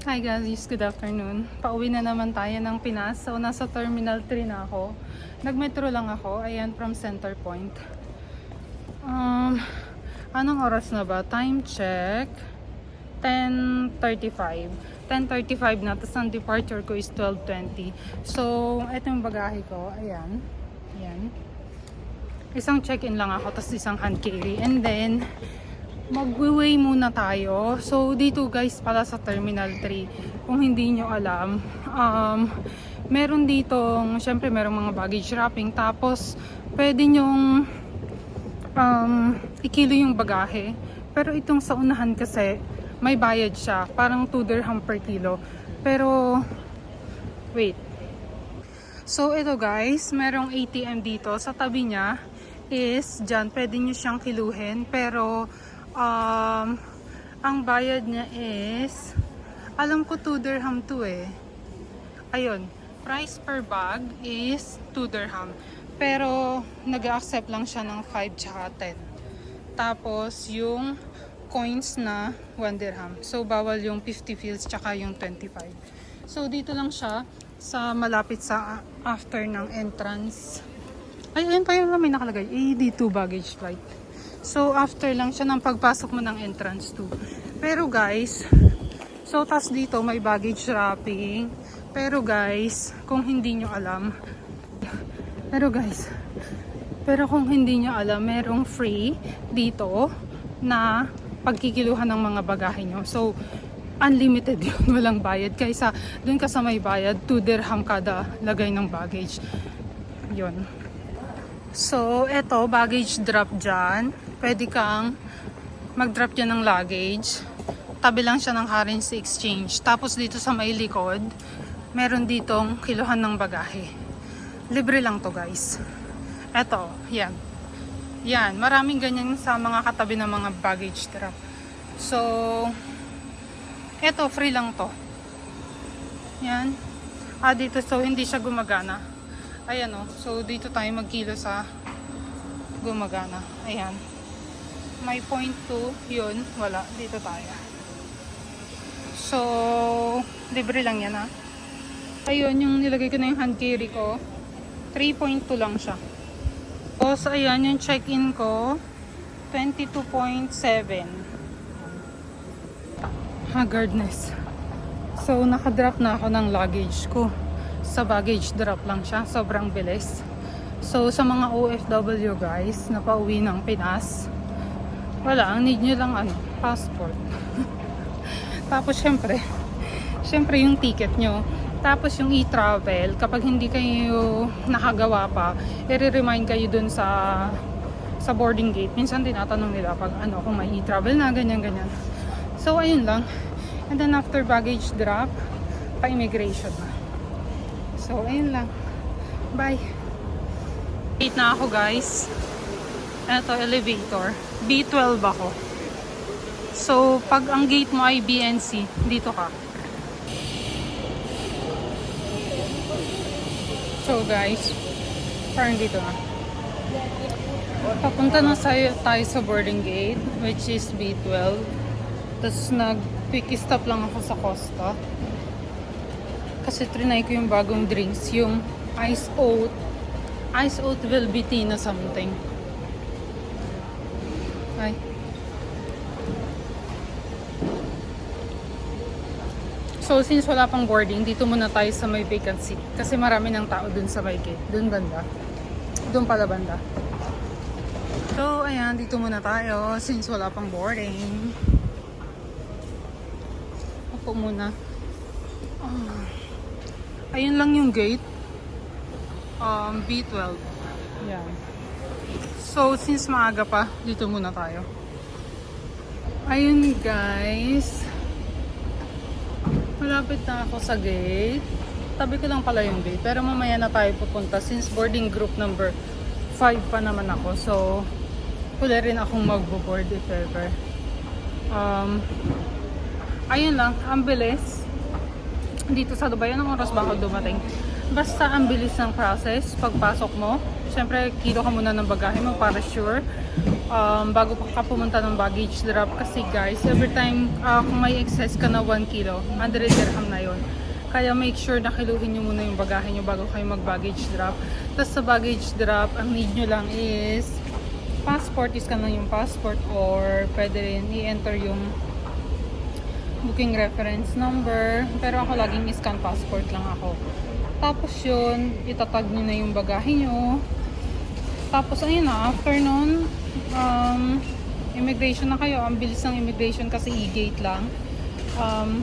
Hi guys, good afternoon. Pauwi na naman tayo ng Pinas. So, nasa Terminal 3 na ako. Nagmetro lang ako. Ayan, from Center Point. Anong oras na ba? Time check. 10:35. 10:35 na. Tapos ang departure ko is 12:20. So, ito yung bagahe ko. Ayan. Ayan. Isang check-in lang ako. Tapos isang hand carry. And then, mag-weigh muna tayo. So, dito guys, pala sa Terminal 3, kung hindi nyo alam, meron ditong, syempre merong mga baggage wrapping, tapos pwede nyong ikilo yung bagahe. Pero itong sa unahan kasi, may bayad siya. Parang 2 dirham per kilo. Pero, wait. So, ito guys, merong ATM dito. Sa tabi niya is, dyan, pwede nyo siyang kiluhin. Pero, ang bayad niya is, alam ko 2 dirham to eh. Ayun, price per bag is 2 dirham. Pero, nag-accept lang siya ng 5 tsaka 10. Tapos, yung coins na 1 dirham. So, bawal yung 50 fils tsaka yung 25. So, dito lang siya sa malapit sa after ng entrance. Ay, ayun pa yung may nakalagay. AD2 baggage flight. So, after lang siya ng pagpasok mo ng entrance 2. Pero guys, so tas dito may baggage wrapping. Pero guys, kung hindi nyo alam, kung hindi nyo alam, merong free dito na pagkikiluhan ng mga bagahe nyo. So, unlimited yun, walang bayad. Kaysa dun ka sa may bayad, 2 dirham kada lagay ng baggage. Yun. So, eto, baggage drop dyan. Pwede kang mag-drop dyan ng luggage. Tabi lang siya ng currency exchange. Tapos dito sa may likod, meron ditong kiluhan ng bagahe. Libre lang to guys. Eto, yan. Yan, maraming ganyan sa mga katabi ng mga baggage drop. So, eto, free lang to. Yan. Dito, so hindi siya gumagana. Ayan o. So, dito tayo magkilo sa gumagana. Ayan. May point 2. Yun. Wala. Dito tayo. So, libre lang yan ha. Ayun, yung nilagay ko na yung hand carry ko. 3.2 lang siya. So, ayan, yung check-in ko. 22.7. Haggardness. So, nakadrop na ako ng luggage ko. Sa baggage drop lang siya. Sobrang bilis. So, sa mga OFW guys, na pauwi ng Pinas, wala, ang need nyo lang passport. Tapos, syempre yung ticket nyo. Tapos, yung e-travel, kapag hindi kayo nakagawa pa, i-remind kayo dun sa boarding gate. Minsan, tinatanong nila pag kung may e-travel na, ganyan. So, ayun lang. And then, after baggage drop, pa-immigration na. So, ayun lang. Bye. Gate na ako, guys. Ito, elevator. B12 ako. So, pag ang gate mo ay BNC, dito ka. So, guys, parang dito na. Papunta na tayo sa boarding gate, which is B12. Tapos, nag-quick stop lang ako sa Costa. Kasi trinay ko yung bagong drinks, yung ice oat velveteen na something. Ay. So, since wala pang boarding, dito muna tayo sa may vacant seat. Kasi marami ng tao dun sa may gate. Dun banda. Dun pala banda. So, ayan, dito muna tayo since wala pang boarding. Ako muna. Ayun lang yung gate. B12. Yan. So, since maaga pa, dito muna tayo. Ayun guys. Malapit na ako sa gate. Tabi ko lang pala yung gate. Pero mamaya na tayo pupunta since boarding group number 5 pa naman ako. So, huli rin akong magbo-board if ever. Ayun lang. Ang bilis. Dito sa Dubai, anong oras ba ako dumating? Basta ang bilis ng process pagpasok mo. Siyempre, kilo ka muna ng bagahe mo para sure. bago pa ka pumunta ng baggage drop. Kasi guys, every time kung may excess ka na 1 kilo, 100 dirham na yon. Kaya make sure na kiluhin nyo muna yung bagahe nyo bago kayo mag baggage drop. Tapos sa baggage drop, ang need nyo lang is passport, iscan lang yung passport, or pwede rin i-enter yung booking reference number. Pero ako laging scan passport lang ako. Tapos yun, itatag nyo na yung bagahe nyo. Tapos ayun na, after nun, immigration na kayo. Ang bilis ng immigration kasi e-gate lang.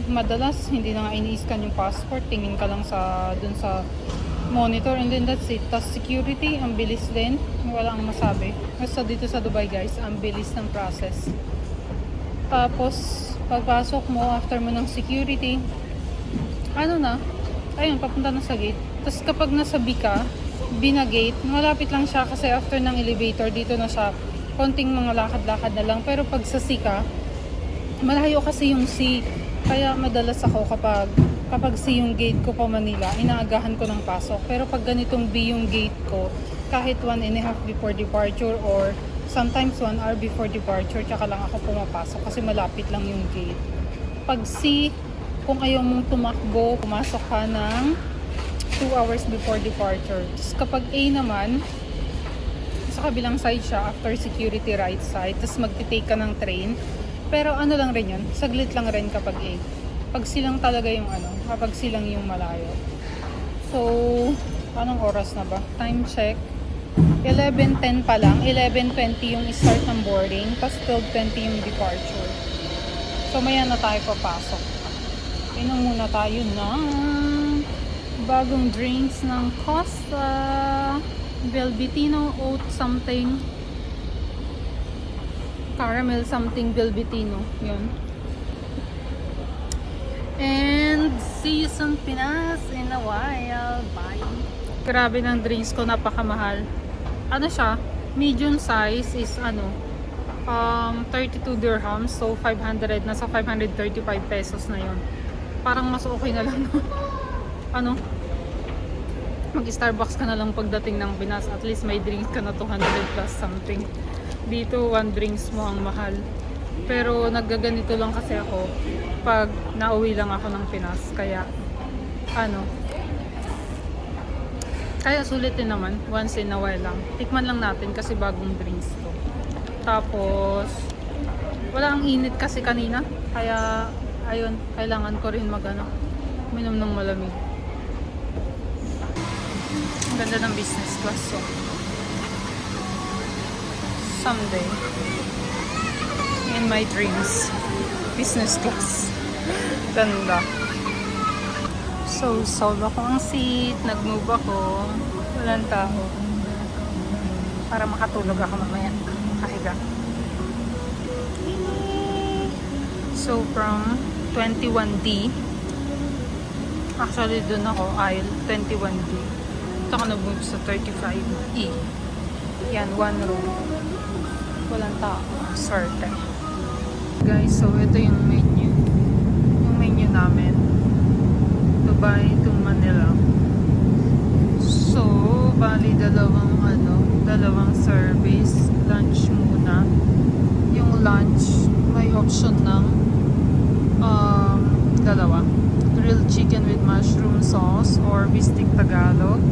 Madalas hindi na nga ini-scan yung passport, tingin ka lang dun sa monitor, and then that's it. Tapos security, ang bilis din, wala ang masabi. Basta dito sa Dubai guys, ang bilis ng process. Tapos pagpasok mo, after mo ng security, ano na, ayun, papunta na sa gate. Tapos kapag nasa B ka, binagate, malapit lang siya kasi after ng elevator, dito na siya, konting mga lakad-lakad na lang. Pero pag sa C ka, malayo kasi yung C. Kaya madalas ako kapag C yung gate ko pa Manila, inaagahan ko ng pasok. Pero pag ganitong B yung gate ko, kahit 1.5 before departure or sometimes 1 hour before departure, tsaka lang ako pumapasok kasi malapit lang yung gate. Pag C, kung ayaw mong tumakbo, pumasok ka ng 2 hours before departure. Tapos kapag A naman, sa kabilang side siya, after security right side, tapos magti-take ka ng train. Pero ano lang rin yun, saglit lang rin kapag A. Pag silang talaga yung kapag silang yung malayo. So, anong oras na ba? Time check. 11:10 pa lang. 11:20 yung start ng boarding. Tapos 12:20 yung departure. So, maya na tayo papasok. Inom muna tayo ng bagong drinks ng Costa. Velvetino oat something. Caramel something Velvetino. Yun. And see you soon Pinas in a while. Bye. Grabe ng drinks ko, napakamahal. Ano siya? Medium size is 32 dirhams. So 500, nasa 535 pesos na yun. Parang mas okay na lang. Mag-Starbucks ka na lang pagdating ng Pinas. At least may drinks ka na 200 plus something. Dito, 1 drinks mo ang mahal. Pero naggaganito lang kasi ako pag nauwi lang ako ng Pinas. Kaya, kaya sulit din naman. Once in a while lang. Tikman lang natin kasi bagong drinks to. Tapos, wala ang init kasi kanina. Kaya, ayun, kailangan ko rin minom ng malamig. Ang ganda ng business class. So, someday in my dreams, business class. Ganda. So, solve ako ang seat, nag-move ako, walang tao para makatulog ako mamaya, makahiga. So, from 21D, actually dun ako, aisle 21D, ito ako nag-move sa 35E. Yan, 1 room. Walang tao. Swerte. Guys, so ito yung menu. Yung menu namin. Dubai to Manila. So, bali dalawang service. Lunch muna. Yung lunch, may option ng dalawa. Grilled chicken with mushroom sauce or bistik Tagalog.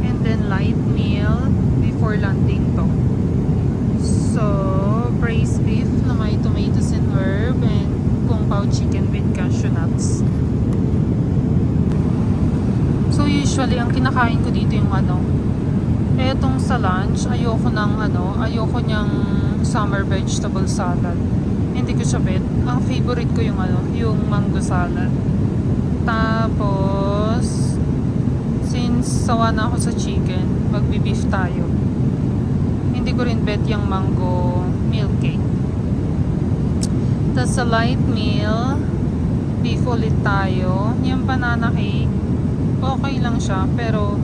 And then light meal before landing to. So, braised beef na may tomatoes and herb, and kung pao chicken with cashew nuts. So, usually, ang kinakain ko dito yung etong sa lunch, ayoko niyang summer vegetable salad. Hindi ko siya bet. Ang favorite ko yung yung mango salad. Tapos, since sawa na ako sa chicken, magbi-beef tayo. Hindi ko rin bet yung mango milk cake. Tapos sa light meal, beef ulit tayo. Yung banana cake, okay lang siya, pero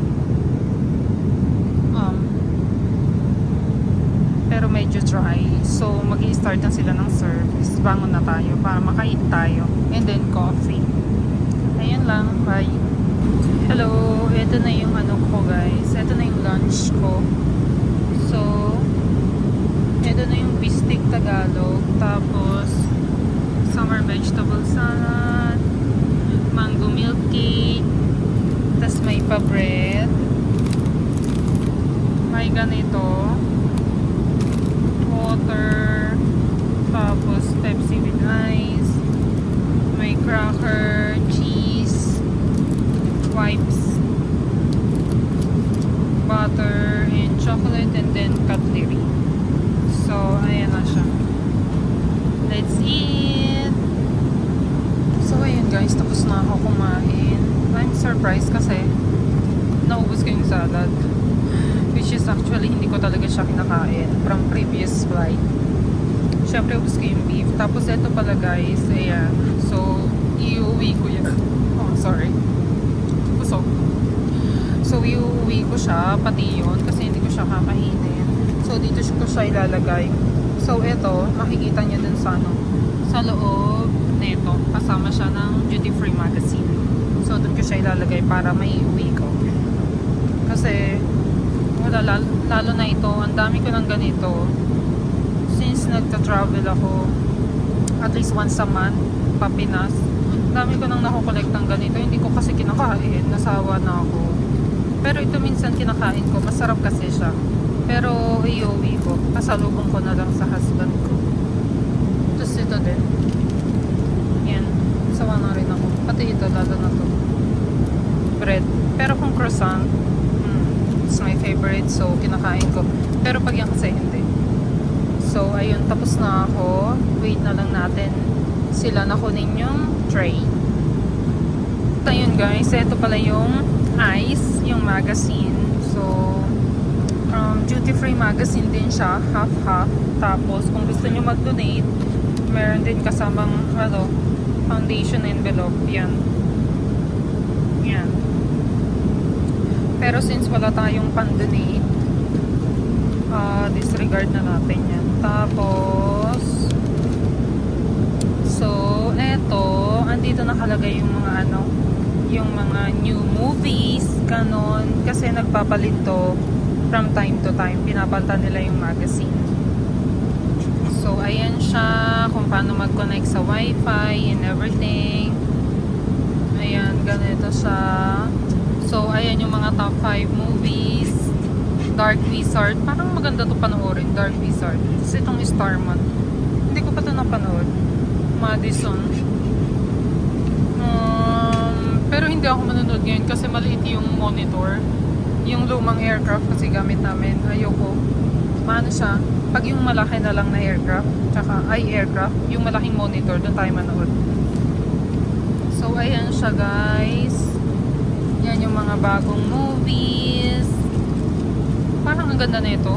medyo dry. So, mag-i-start na sila ng service. Bangon na tayo para makain tayo. And then, coffee. Ayun lang. Bye. Hello. Ito na yung ko, guys. Ito na yung lunch ko. So, Ito na yung bistik Tagalog. Tapos, summer vegetable salad, mango milk cake, tas may pa-bread, may ganito, water, tapos Pepsi with ice, may cracker, cheese, wipes, butter, and chocolate, and then cutlery. So, ayan na siya. Let's eat! So, ayun guys, tapos na ako kumain. I'm surprised kasi naubos ko yung salad. Which is actually, hindi ko talaga siya kinakain from previous flight. Siyempre, ubos ko yung beef. Tapos, ito pala guys, ayan. So, iuwi ko yan. Oh, sorry. Busog. So, iuwi ko siya, pati yun, kasi hindi ko siya kakainin. So, dito ko siya ilalagay. So, ito, makikita niyo dun sa ano, sa loob nito. Kasama siya ng duty free magazine. So, dun ko siya ilalagay para may iuwi ko. Kasi, wala, lalo na ito, ang dami ko ng ganito. Since nagta-travel ako, at least once a month, pa Pinas, ang dami ko nang nakukolekt ng ganito. Hindi ko kasi kinakain, nasawa na ako. Pero ito minsan kinakain ko, masarap kasi siya. Pero iuwi ko, pasalubong ko na lang sa husband ko. Tapos ito din. Yan, sawa na rin ako. Pati ito, lalo na to. Bread. Pero kung croissant, it's my favorite, so kinakain ko. Pero pag yan kasi hindi. So, ayun, tapos na ako. Wait na lang natin sila na kunin yung tray. Ayun guys, ito pala yung ice, yung magazine. So, duty free magazine din siya, half-half. Tapos, kung gusto nyo mag-donate, meron din kasamang, foundation envelope. Yan. Yan. Pero since wala tayong pan-donate, disregard na natin yan. Tapos, so, eto, andito nakalagay yung mga yung mga new movies, ganon. Kasi nagpapalit to from time to time. Pinapalitan nila yung magazine. So, ayan siya, kung paano mag-connect sa wifi and everything. Ayan, ganito siya. So, ayan yung mga top 5 movies. Dark Wizard. Parang maganda to panoorin, Dark Wizard. Tapos itong Starman. Hindi ko pa to napanood. Madison. Pero hindi ako manonood ngayon kasi maliit yung monitor. Yung lumang aircraft kasi gamit namin. Ayoko. Maano siya? Pag yung malaki na lang na aircraft, aircraft, yung malaking monitor, doon tayo manood. So, ayan siya guys. Yan yung mga bagong movies. Parang ang ganda na ito.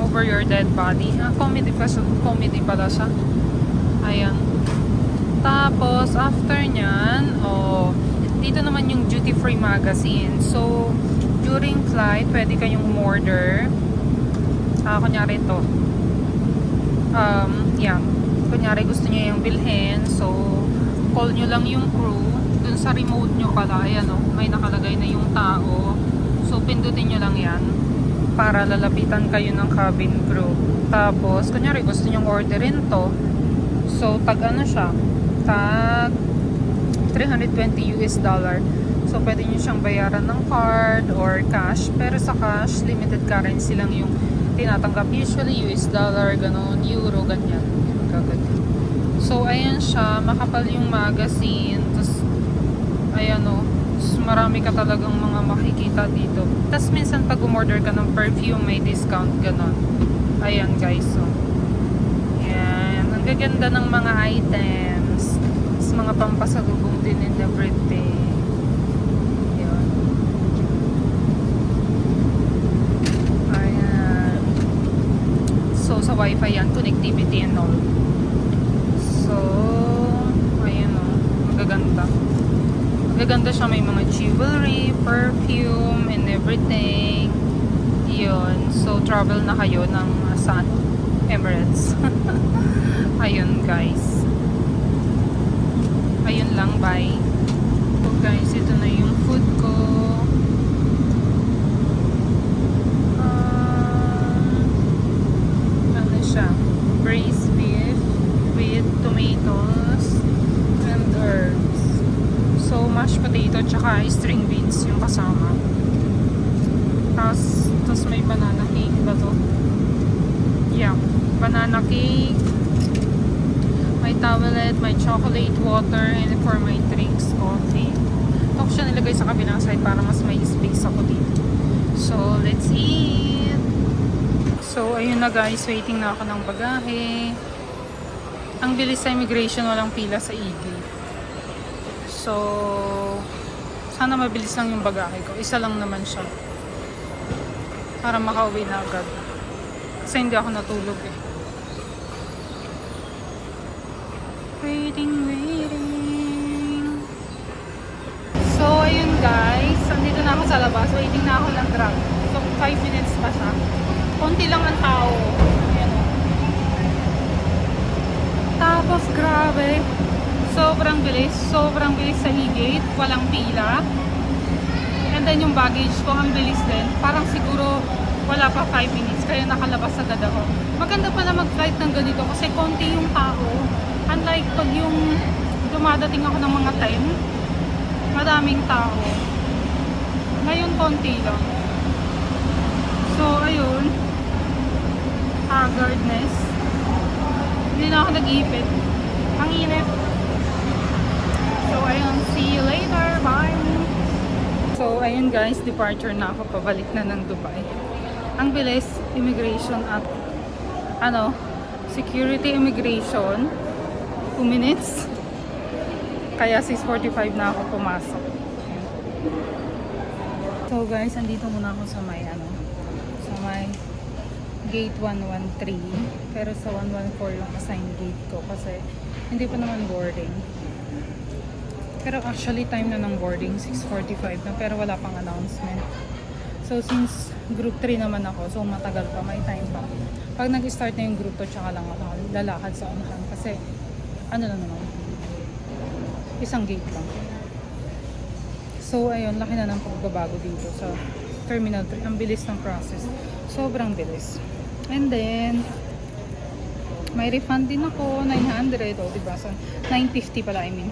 Over Your Dead Body. Comedy pala siya. Ayan. Tapos, after nyan, dito naman yung duty free magazine. So, during flight, pwede kayong umorder. Kunyari ito. Yeah. Kunyari gusto nyo yung bilhin. So, call nyo lang yung crew. Dun sa remote nyo pala, ayan may nakalagay na yung tao. So, pindutin nyo lang yan para lalapitan kayo ng cabin crew. Tapos, kunyari gusto nyo orderin to. So, tag siya? Tag $320 US. So, pwede nyo siyang bayaran ng card or cash. Pero sa cash, limited currency lang yung tinatanggap. Usually, US dollar, ganon, euro, ganyan. So, ayan siya. Makapal yung magazine. Tapos, ayan marami ka talagang mga makikita dito. Tapos, minsan pag umorder ka ng perfume, may discount, ganon. Ayan, guys. So, ayan. Ang gaganda ng mga items. Tapos, mga pampasalubong din and everything. Ayan. Ayan. So, sa wifi yan, connectivity and all. So, ayan magaganda. Magaganda siya, may mga jewelry, perfume, and everything. Yun. So, travel na kayo ng saan? Emirates. Ayun, guys. Ayun lang, bye. So, guys, ito na yung food ko. mashed potato tsaka string beans yung kasama. Tapos may banana cake ba to? Yeah, banana cake. May towelette, may chocolate water, and for my drinks, coffee. Ito ko siya nilagay sa kabilang side para mas may space ako dito. So, let's eat! So, ayun na guys, waiting na ako ng bagahe. Ang bilis sa immigration, walang pila sa e-gate. So, sana mabilis lang yung bagahe ko. Isa lang naman siya. Para makauwi na agad. Kasi hindi ako natulog eh. Waiting. So, ayun guys. Andito na ako sa labas. Waiting na ako ng grab. So, 5 minutes pa siya. Konti lang ang tao. Ayan o. Tapos, grabe. Sobrang bilis. Sobrang bilis sa e-gate. Walang pila. And then, yung baggage ko, ang bilis din. Parang siguro wala pa 5 minutes. Kaya nakalabas agad ako. Maganda pala mag-flight ng ganito kasi konti yung tao. Unlike pag yung dumadating ako ng mga time, madaming tao. Ngayon, konti lang. So, ayun. Haggardness. Hindi na ako nag-iipit. Ang init. So, ayun. See you later. Bye! So, ayun guys. Departure na ako. Pabalik na ng Dubai. Ang bilis. Immigration at security immigration. 2 minutes. Kaya 6:45 na ako pumasok. So guys, andito muna ako sa may gate 113. Pero sa 114 yung assigned gate ko kasi hindi pa naman boarding. Pero actually time na ng boarding 6:45 na pero wala pang announcement. So since group 3 naman ako, so matagal pa, may time pa. Pag nag-start na yung group 2, tsaka lang ako lalakad sa unahan kasi ano lang naman, isang gate lang. So ayun, laki na ng pagbabago dito sa Terminal 3. Ang bilis ng process. Sobrang bilis. And then, may refund din ako, 900. O, diba? So, 950 pala, I mean.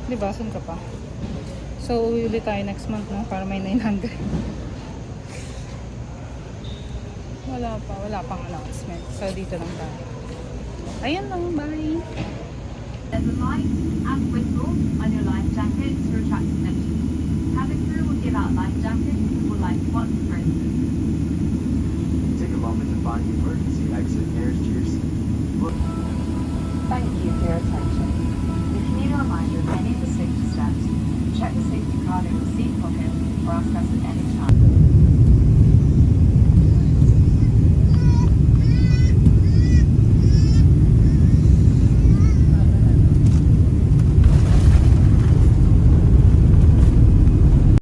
Diba? Saan ka pa? So, uwi ulit tayo next month, no? Para may 900. Wala pang announcement. So, dito lang tayo. Ayun lang, bye! There's a light and whistle on your life jackets for track protection. Cabin crew will give out life jackets or life spots for instance. Take a moment to find the emergency exit nearest to your seat. Thank you for your attention. If you need a reminder of any of the safety steps, check the safety card in the seat pocket or ask us at any